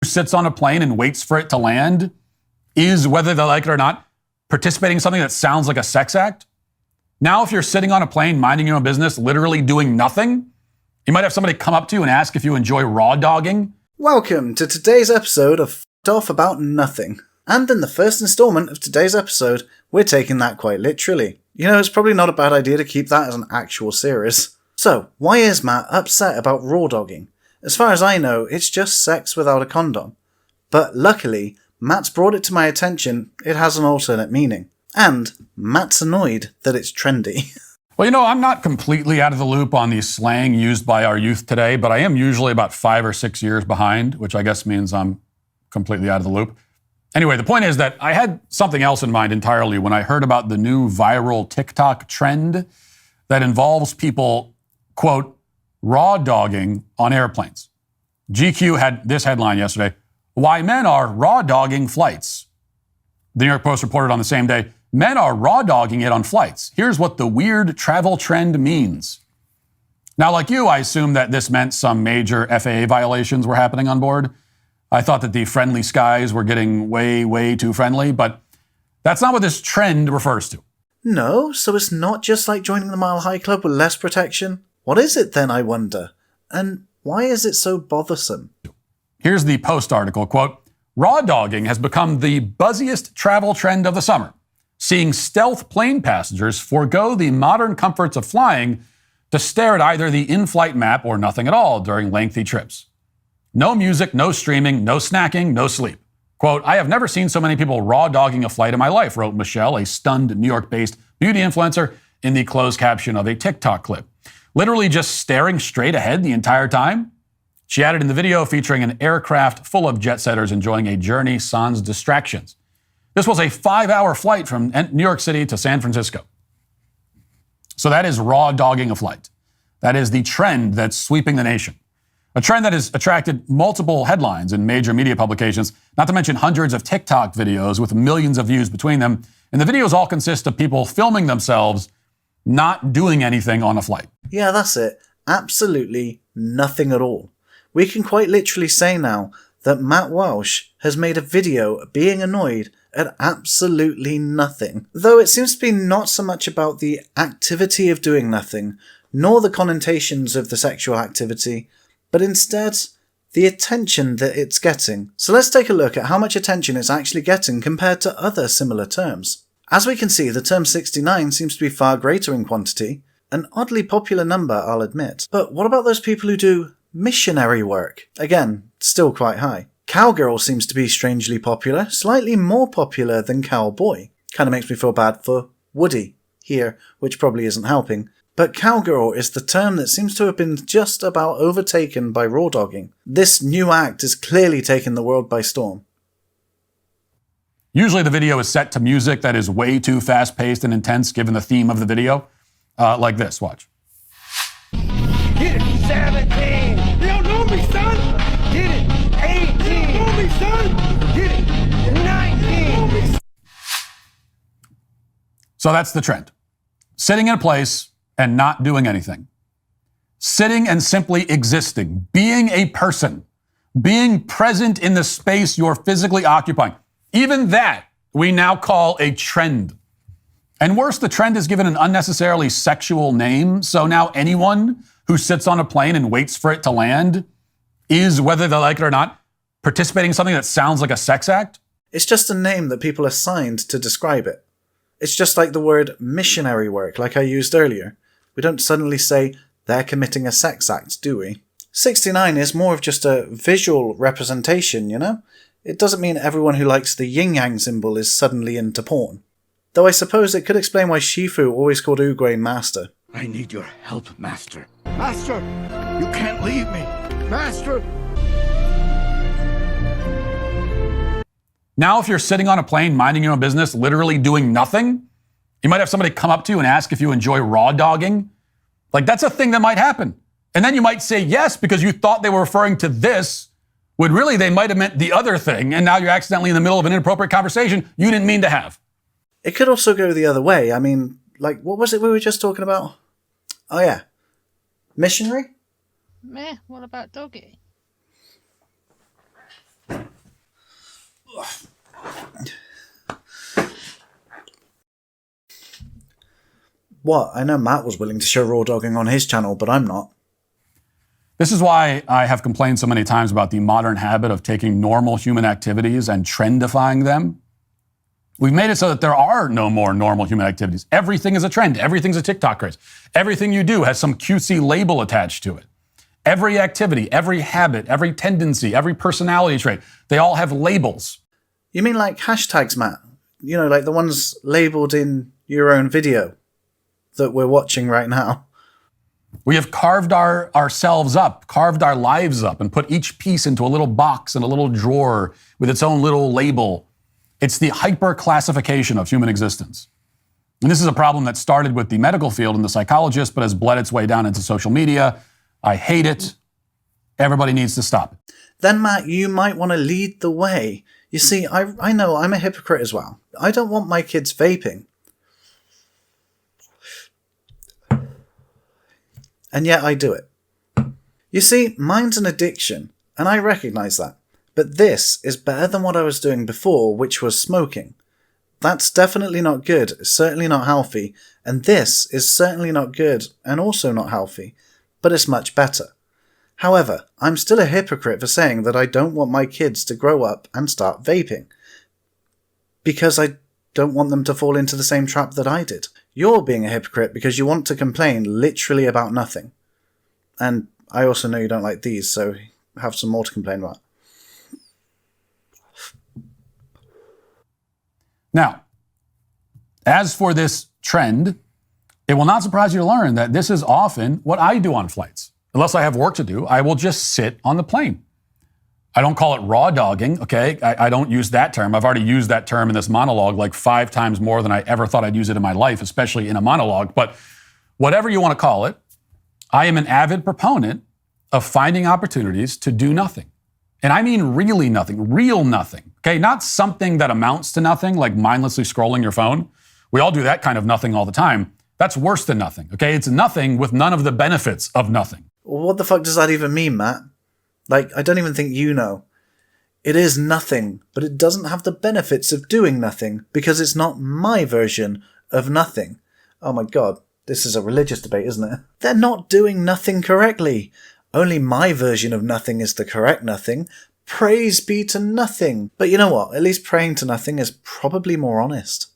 sits on a plane and waits for it to land is, whether they like it or not, participating in something that sounds like a sex act? Now, if you're sitting on a plane minding your own business, literally doing nothing, you might have somebody come up to you and ask if you enjoy raw dogging. Welcome to today's episode of F***ed Off About Nothing. And in the first installment of today's episode, we're taking that quite literally. You know, it's probably not a bad idea to keep that as an actual series. So, why is Matt upset about raw dogging? As far as I know, it's just sex without a condom. But luckily, Matt's brought it to my attention, it has an alternate meaning. And Matt's annoyed that it's trendy. Well, you know, I'm not completely out of the loop on the slang used by our youth today, but I am usually about 5 or 6 years behind, which I guess means I'm completely out of the loop. Anyway, the point is that I had something else in mind entirely when I heard about the new viral TikTok trend that involves people, quote, raw dogging on airplanes. GQ had this headline yesterday: why men are raw dogging flights. The New York Post reported on the same day, men are raw dogging it on flights. Here's what the weird travel trend means. Now, like you, I assumed that this meant some major FAA violations were happening on board. I thought that the friendly skies were getting way, way too friendly, but that's not what this trend refers to. No, so it's not just like joining the Mile High Club with less protection? What is it then, I wonder? And why is it so bothersome? Here's the Post article, quote, raw dogging has become the buzziest travel trend of the summer, seeing stealth plane passengers forego the modern comforts of flying to stare at either the in-flight map or nothing at all during lengthy trips. No music, no streaming, no snacking, no sleep. Quote, I have never seen so many people raw dogging a flight in my life, wrote Michelle, a stunned New York-based beauty influencer, in the closed caption of a TikTok clip. Literally just staring straight ahead the entire time? She added in the video featuring an aircraft full of jet-setters enjoying a journey sans distractions. This was a 5-hour flight from New York City to San Francisco. So that is raw dogging a flight. That is the trend that's sweeping the nation. A trend that has attracted multiple headlines in major media publications, not to mention hundreds of TikTok videos with millions of views between them. And the videos all consist of people filming themselves not doing anything on a flight. Yeah, that's it. Absolutely nothing at all. We can quite literally say now that Matt Walsh has made a video being annoyed at absolutely nothing. Though it seems to be not so much about the activity of doing nothing, nor the connotations of the sexual activity, but instead the attention that it's getting. So let's take a look at how much attention it's actually getting compared to other similar terms. As we can see, the term 69 seems to be far greater in quantity, an oddly popular number, I'll admit. But what about those people who do missionary work? Again, still quite high. Cowgirl seems to be strangely popular, slightly more popular than cowboy. Kind of makes me feel bad for Woody here, which probably isn't helping. But cowgirl is the term that seems to have been just about overtaken by raw dogging. This new act is clearly taking the world by storm. Usually the video is set to music that is way too fast-paced and intense given the theme of the video. Like this, watch. Get it, 17. You don't know me, son. Get it, 18. You don't know me, son. Get it, 19. So that's the trend. Sitting in a place and not doing anything. Sitting and simply existing. Being a person. Being present in the space you're physically occupying. Even that we now call a trend. And worse, the trend is given an unnecessarily sexual name, so now anyone who sits on a plane and waits for it to land is, whether they like it or not, participating in something that sounds like a sex act. It's just a name that people assigned to describe it. It's just like the word missionary work, like I used earlier. We don't suddenly say they're committing a sex act, do we? 69 is more of just a visual representation, you know? It doesn't mean everyone who likes the yin-yang symbol is suddenly into porn. Though I suppose it could explain why Shifu always called Uguay master. I need your help, Master. Master, you can't leave me. Master. Now, if you're sitting on a plane minding your own business, literally doing nothing, you might have somebody come up to you and ask if you enjoy raw dogging. Like, that's a thing that might happen. And then you might say yes because you thought they were referring to this, when really they might have meant the other thing, and now you're accidentally in the middle of an inappropriate conversation you didn't mean to have. It could also go the other way. I mean, like, what was it we were just talking about? Oh yeah. Missionary? Meh, what about doggy? What? I know Matt was willing to show raw dogging on his channel, but I'm not. This is why I have complained so many times about the modern habit of taking normal human activities and trendifying them. We've made it so that there are no more normal human activities. Everything is a trend. Everything's a TikTok craze. Everything you do has some cutesy label attached to it. Every activity, every habit, every tendency, every personality trait, they all have labels. You mean like hashtags, Matt? You know, like the ones labelled in your own video that we're watching right now. We have carved ourselves up, carved our lives up, and put each piece into a little box and a little drawer with its own little label. It's the hyper-classification of human existence. And this is a problem that started with the medical field and the psychologists, but has bled its way down into social media. I hate it. Everybody needs to stop it. Then, Matt, you might want to lead the way. You see, I know I'm a hypocrite as well. I don't want my kids vaping. And yet I do it. You see, mine's an addiction, and I recognise that. But this is better than what I was doing before, which was smoking. That's definitely not good, certainly not healthy, and this is certainly not good and also not healthy, but it's much better. However, I'm still a hypocrite for saying that I don't want my kids to grow up and start vaping. Because I don't want them to fall into the same trap that I did. You're being a hypocrite because you want to complain literally about nothing. And I also know you don't like these, so have some more to complain about. Now, as for this trend, it will not surprise you to learn that this is often what I do on flights. Unless I have work to do, I will just sit on the plane. I don't call it raw dogging, okay? I don't use that term. I've already used that term in this monologue like 5 times more than I ever thought I'd use it in my life, especially in a monologue. But whatever you want to call it, I am an avid proponent of finding opportunities to do nothing. And I mean really nothing, real nothing, okay? Not something that amounts to nothing, like mindlessly scrolling your phone. We all do that kind of nothing all the time. That's worse than nothing, okay? It's nothing with none of the benefits of nothing. What the fuck does that even mean, Matt? Like, I don't even think you know. It is nothing, but it doesn't have the benefits of doing nothing because it's not my version of nothing. Oh my god, this is a religious debate, isn't it? They're not doing nothing correctly. Only my version of nothing is the correct nothing. Praise be to nothing. But you know what? At least praying to nothing is probably more honest.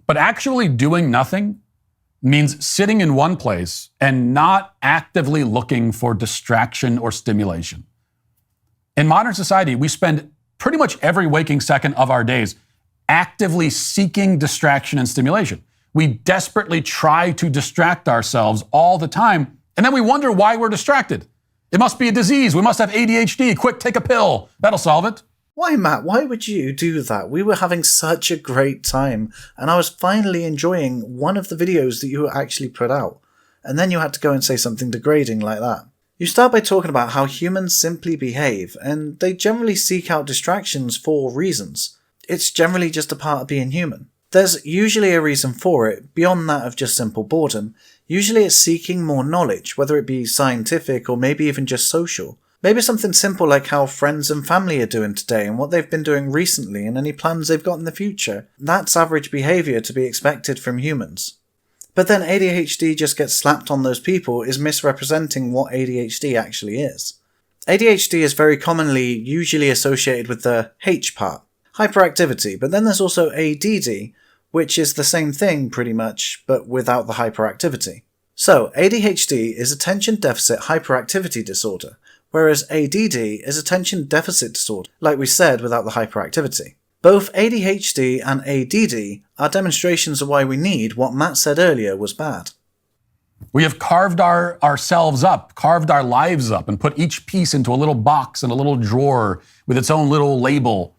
But actually doing nothing means sitting in one place and not actively looking for distraction or stimulation. In modern society, we spend pretty much every waking second of our days actively seeking distraction and stimulation. We desperately try to distract ourselves all the time, and then we wonder why we're distracted. It must be a disease. We must have ADHD. Quick, take a pill. That'll solve it. Why, Matt? Why would you do that? We were having such a great time, and I was finally enjoying one of the videos that you actually put out, and then you had to go and say something degrading like that. You start by talking about how humans simply behave, and they generally seek out distractions for reasons. It's generally just a part of being human. There's usually a reason for it, beyond that of just simple boredom. Usually it's seeking more knowledge, whether it be scientific or maybe even just social. Maybe something simple like how friends and family are doing today and what they've been doing recently and any plans they've got in the future. That's average behaviour to be expected from humans. But then ADHD just gets slapped on those people is misrepresenting what ADHD actually is. ADHD is very commonly usually associated with the H part, hyperactivity, but then there's also ADD, which is the same thing pretty much, but without the hyperactivity. So ADHD is attention deficit hyperactivity disorder, whereas ADD is attention deficit disorder, like we said, without the hyperactivity. Both ADHD and ADD are demonstrations of why we need what Matt said earlier was bad. We have carved ourselves up, carved our lives up, and put each piece into a little box and a little drawer with its own little label.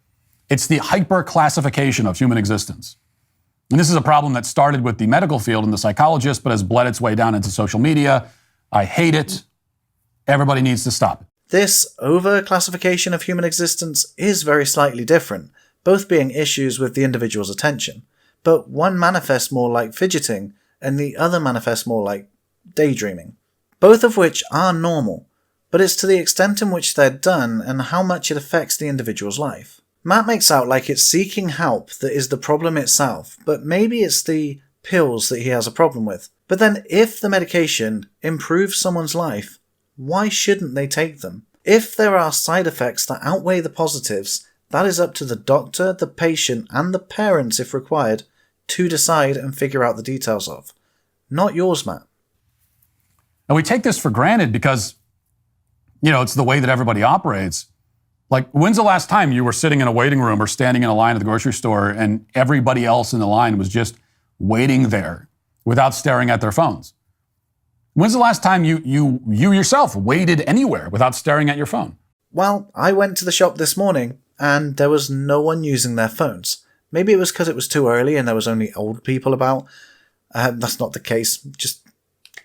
It's the hyper-classification of human existence. And this is a problem that started with the medical field and the psychologists, but has bled its way down into social media. I hate it. Everybody needs to stop it. This over-classification of human existence is very slightly different, both being issues with the individual's attention, but one manifests more like fidgeting and the other manifests more like daydreaming, both of which are normal, but it's to the extent in which they're done and how much it affects the individual's life. Matt makes out like it's seeking help that is the problem itself, but maybe it's the pills that he has a problem with. But then if the medication improves someone's life, why shouldn't they take them? If there are side effects that outweigh the positives, that is up to the doctor, the patient, and the parents, if required, to decide and figure out the details of. Not yours, Matt. And we take this for granted because, it's the way that everybody operates. Like, when's the last time you were sitting in a waiting room or standing in a line at the grocery store and everybody else in the line was just waiting there without staring at their phones? When's the last time you yourself waited anywhere without staring at your phone? Well, I went to the shop this morning and there was no one using their phones. Maybe it was because it was too early and there was only old people about. That's not the case. Just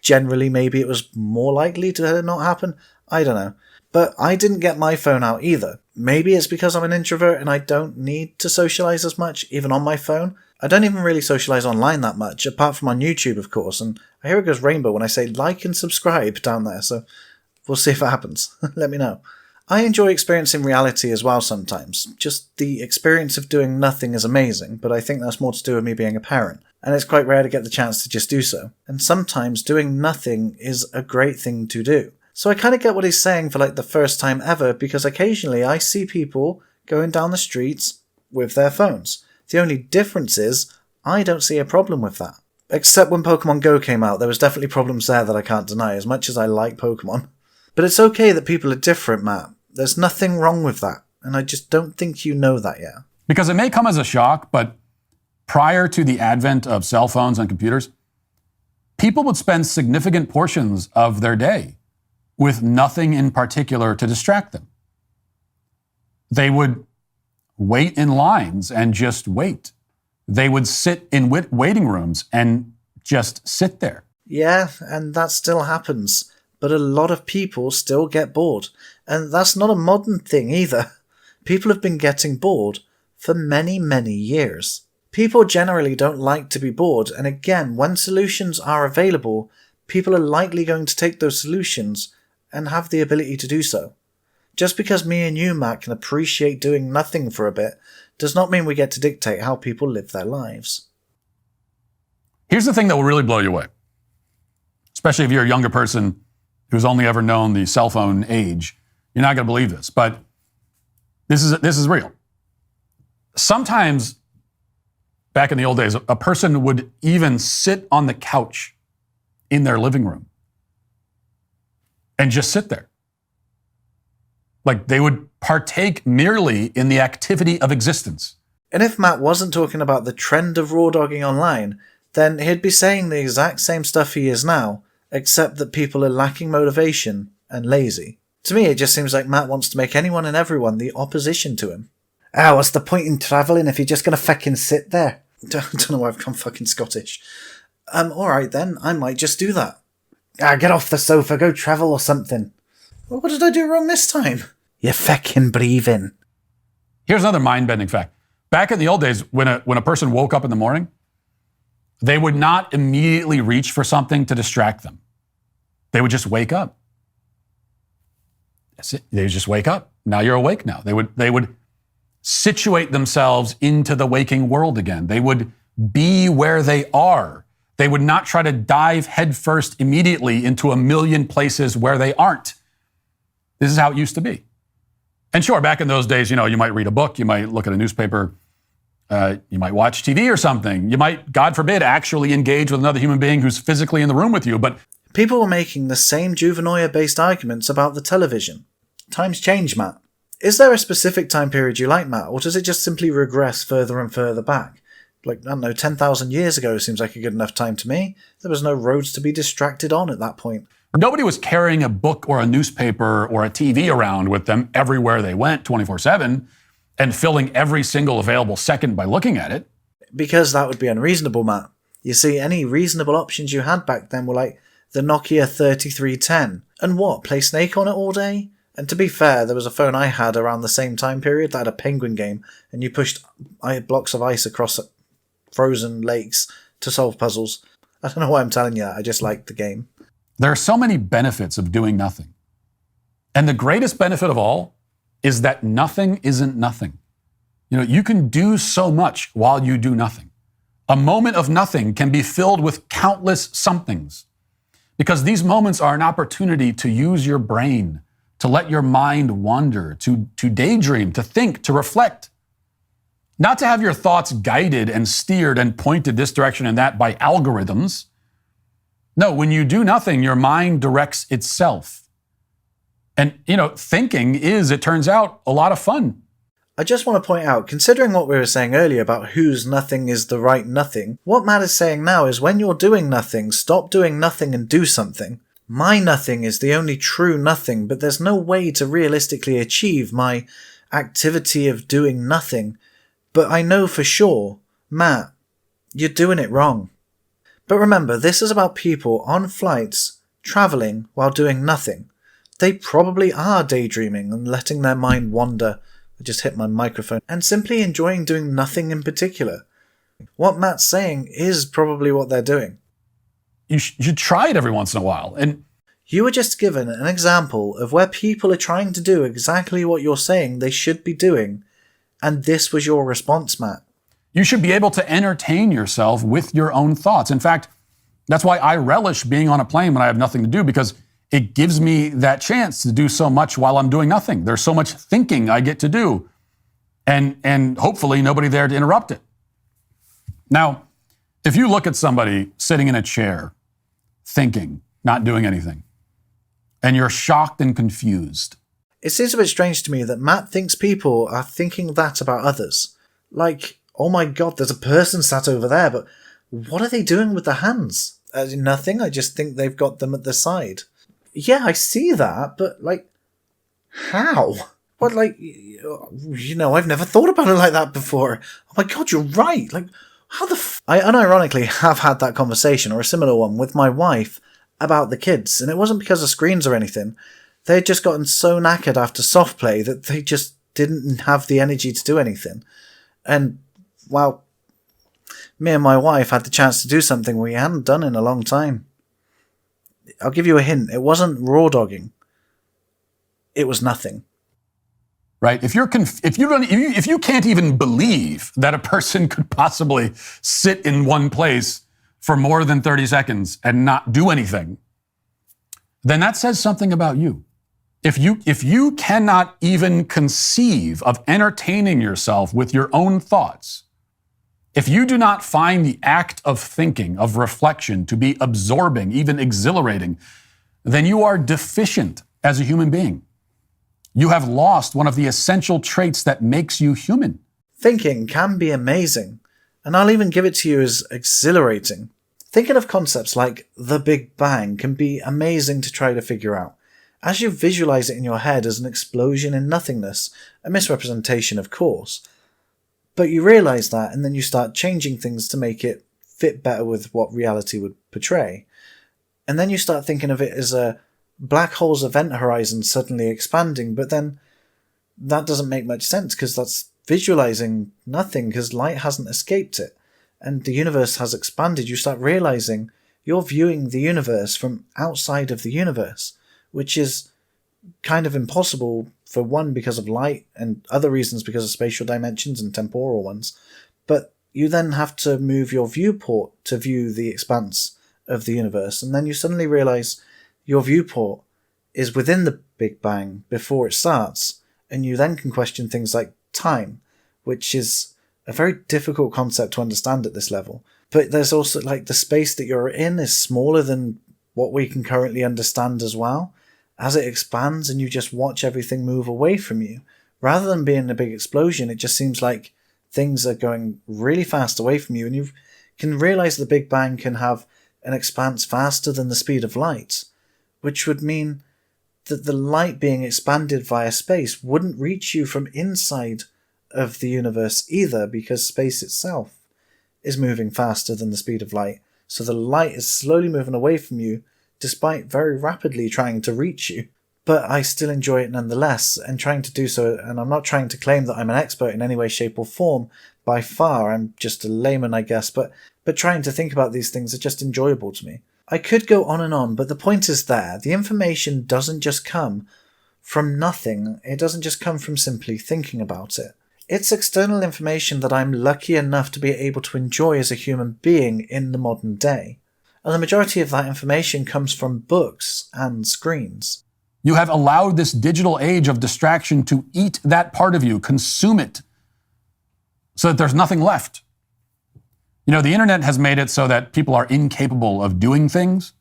generally, maybe it was more likely to not happen. I don't know. But I didn't get my phone out either. Maybe it's because I'm an introvert and I don't need to socialize as much, even on my phone. I don't even really socialize online that much, apart from on YouTube, of course. And I hear it goes rainbow when I say like and subscribe down there. So we'll see if it happens. Let me know. I enjoy experiencing reality as well sometimes. Just the experience of doing nothing is amazing, but I think that's more to do with me being a parent. And it's quite rare to get the chance to just do so. And sometimes doing nothing is a great thing to do. So I kind of get what he's saying for like the first time ever, because occasionally I see people going down the streets with their phones. The only difference is I don't see a problem with that. Except when Pokemon Go came out, there was definitely problems there that I can't deny, as much as I like Pokemon. But it's okay that people are different, Matt. There's nothing wrong with that. And I just don't think you know that yet. Because it may come as a shock, but prior to the advent of cell phones and computers, people would spend significant portions of their day with nothing in particular to distract them. They would wait in lines and just wait. They would sit in waiting rooms and just sit there. Yeah, and that still happens. But a lot of people still get bored. And that's not a modern thing either. People have been getting bored for many, many years. People generally don't like to be bored. And again, when solutions are available, people are likely going to take those solutions and have the ability to do so. Just because me and you, Matt, can appreciate doing nothing for a bit does not mean we get to dictate how people live their lives. Here's the thing that will really blow you away, especially if you're a younger person who's only ever known the cell phone age. You're not going to believe this, but this is real. Sometimes, back in the old days, a person would even sit on the couch in their living room and just sit there. Like they would partake merely in the activity of existence. And if Matt wasn't talking about the trend of raw dogging online, then he'd be saying the exact same stuff he is now, except that people are lacking motivation and lazy. To me, it just seems like Matt wants to make anyone and everyone the opposition to him. What's the point in travelling if you're just going to fucking sit there? Don't know why I've gone fucking Scottish. Alright then, I might just do that. Get off the sofa, go travel or something. Well, what did I do wrong this time? You're fucking breathing. Here's another mind-bending fact. Back in the old days, when a person woke up in the morning, they would not immediately reach for something to distract them. They would just wake up. That's it. They would just wake up. Now you're awake now. They would situate themselves into the waking world again. They would be where they are. They would not try to dive headfirst immediately into a million places where they aren't. This is how it used to be. And sure, back in those days, you might read a book, you might look at a newspaper, you might watch TV or something. You might, God forbid, actually engage with another human being who's physically in the room with you. But people were making the same juvenoia-based arguments about the television. Times change, Matt. Is there a specific time period you like, Matt, or does it just simply regress further and further back? Like, I don't know, 10,000 years ago seems like a good enough time to me. There was no roads to be distracted on at that point. Nobody was carrying a book or a newspaper or a TV around with them everywhere they went 24/7 and filling every single available second by looking at it. Because that would be unreasonable, Matt. You see, any reasonable options you had back then were like the Nokia 3310. And what, play Snake on it all day? And to be fair, there was a phone I had around the same time period that had a penguin game, and you pushed blocks of ice across frozen lakes to solve puzzles. I don't know why I'm telling you that, I just liked the game. There are so many benefits of doing nothing. And the greatest benefit of all is that nothing isn't nothing. You can do so much while you do nothing. A moment of nothing can be filled with countless somethings, because these moments are an opportunity to use your brain, to let your mind wander, to daydream, to think, to reflect. Not to have your thoughts guided and steered and pointed this direction and that by algorithms. No, when you do nothing, your mind directs itself. And, thinking is, it turns out, a lot of fun. I just want to point out, considering what we were saying earlier about whose nothing is the right nothing, what Matt is saying now is when you're doing nothing, stop doing nothing and do something. My nothing is the only true nothing, but there's no way to realistically achieve my activity of doing nothing. But I know for sure, Matt, you're doing it wrong. But remember, this is about people on flights, travelling while doing nothing. They probably are daydreaming and letting their mind wander. I just hit my microphone. And simply enjoying doing nothing in particular. What Matt's saying is probably what they're doing. You should try it every once in a while. And you were just given an example of where people are trying to do exactly what you're saying they should be doing. And this was your response, Matt. You should be able to entertain yourself with your own thoughts. In fact, that's why I relish being on a plane when I have nothing to do, because it gives me that chance to do so much while I'm doing nothing. There's so much thinking I get to do, and hopefully nobody there to interrupt it. Now, if you look at somebody sitting in a chair, thinking, not doing anything, and you're shocked and confused. It seems a bit strange to me that Matt thinks people are thinking that about others. Like, oh my god, there's a person sat over there, but what are they doing with their hands? As in nothing, I just think they've got them at the side. Yeah, I see that, but how? What, I've never thought about it like that before. Oh my god, you're right. How the I unironically have had that conversation, or a similar one, with my wife about the kids, and it wasn't because of screens or anything. They had just gotten so knackered after soft play that they just didn't have the energy to do anything. And, well, me and my wife had the chance to do something we hadn't done in a long time. I'll give you a hint. It wasn't raw dogging. It was nothing. Right? If you can't even believe that a person could possibly sit in one place for more than 30 seconds and not do anything, then that says something about you. If you cannot even conceive of entertaining yourself with your own thoughts, if you do not find the act of thinking, of reflection, to be absorbing, even exhilarating, then you are deficient as a human being. You have lost one of the essential traits that makes you human. Thinking can be amazing, and I'll even give it to you as exhilarating. Thinking of concepts like the Big Bang can be amazing to try to figure out, as you visualize it in your head as an explosion in nothingness, a misrepresentation of course. But you realize that, and then you start changing things to make it fit better with what reality would portray. And then you start thinking of it as a black hole's event horizon suddenly expanding, but then that doesn't make much sense because that's visualizing nothing because light hasn't escaped it. And the universe has expanded. You start realizing you're viewing the universe from outside of the universe, which is kind of impossible, for one, because of light, and other reasons because of spatial dimensions and temporal ones. But you then have to move your viewport to view the expanse of the universe, and then you suddenly realize your viewport is within the Big Bang before it starts, and you then can question things like time, which is a very difficult concept to understand at this level. But there's also the space that you're in is smaller than what we can currently understand as well. As it expands and you just watch everything move away from you, rather than being a big explosion, it just seems like things are going really fast away from you, and you can realize the Big Bang can have an expanse faster than the speed of light, which would mean that the light being expanded via space wouldn't reach you from inside of the universe either, because space itself is moving faster than the speed of light. So the light is slowly moving away from you, despite very rapidly trying to reach you. But I still enjoy it nonetheless, and trying to do so, and I'm not trying to claim that I'm an expert in any way, shape or form. By far, I'm just a layman, I guess, but trying to think about these things are just enjoyable to me. I could go on, but the point is there. The information doesn't just come from nothing. It doesn't just come from simply thinking about it. It's external information that I'm lucky enough to be able to enjoy as a human being in the modern day. And the majority of that information comes from books and screens. You have allowed this digital age of distraction to eat that part of you, consume it, so that there's nothing left. You know, the internet has made it so that people are incapable of doing things.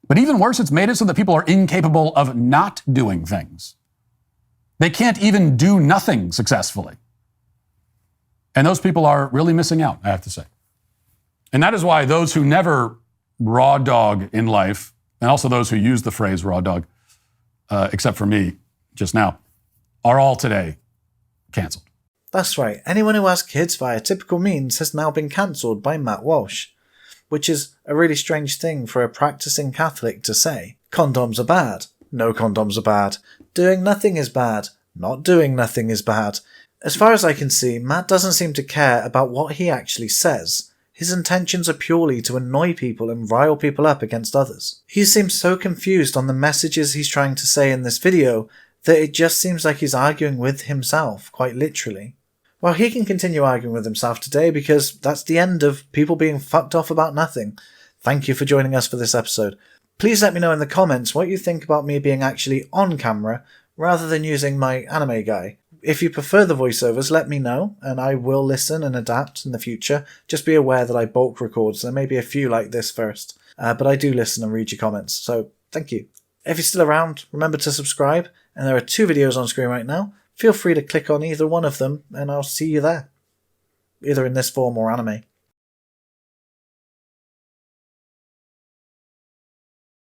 But even worse, it's made it so that people are incapable of not doing things. They can't even do nothing successfully. And those people are really missing out, I have to say. And that is why those who never raw dog in life, and also those who use the phrase raw dog, except for me just now, are all today canceled. That's right, anyone who has kids via typical means has now been cancelled by Matt Walsh, which is a really strange thing for a practicing Catholic to say. Condoms are bad. No condoms are bad. Doing nothing is bad. Not doing nothing is bad. As far as I can see, Matt doesn't seem to care about what he actually says. His intentions are purely to annoy people and rile people up against others. He seems so confused on the messages he's trying to say in this video that it just seems like he's arguing with himself, quite literally. Well, he can continue arguing with himself today because that's the end of people being fucked off about nothing. Thank you for joining us for this episode. Please let me know in the comments what you think about me being actually on camera rather than using my anime guy. If you prefer the voiceovers, let me know, and I will listen and adapt in the future. Just be aware that I bulk record, so there may be a few like this first. But I do listen and read your comments, so thank you. If you're still around, remember to subscribe, and there are 2 videos on screen right now. Feel free to click on either one of them, and I'll see you there. Either in this form or anime.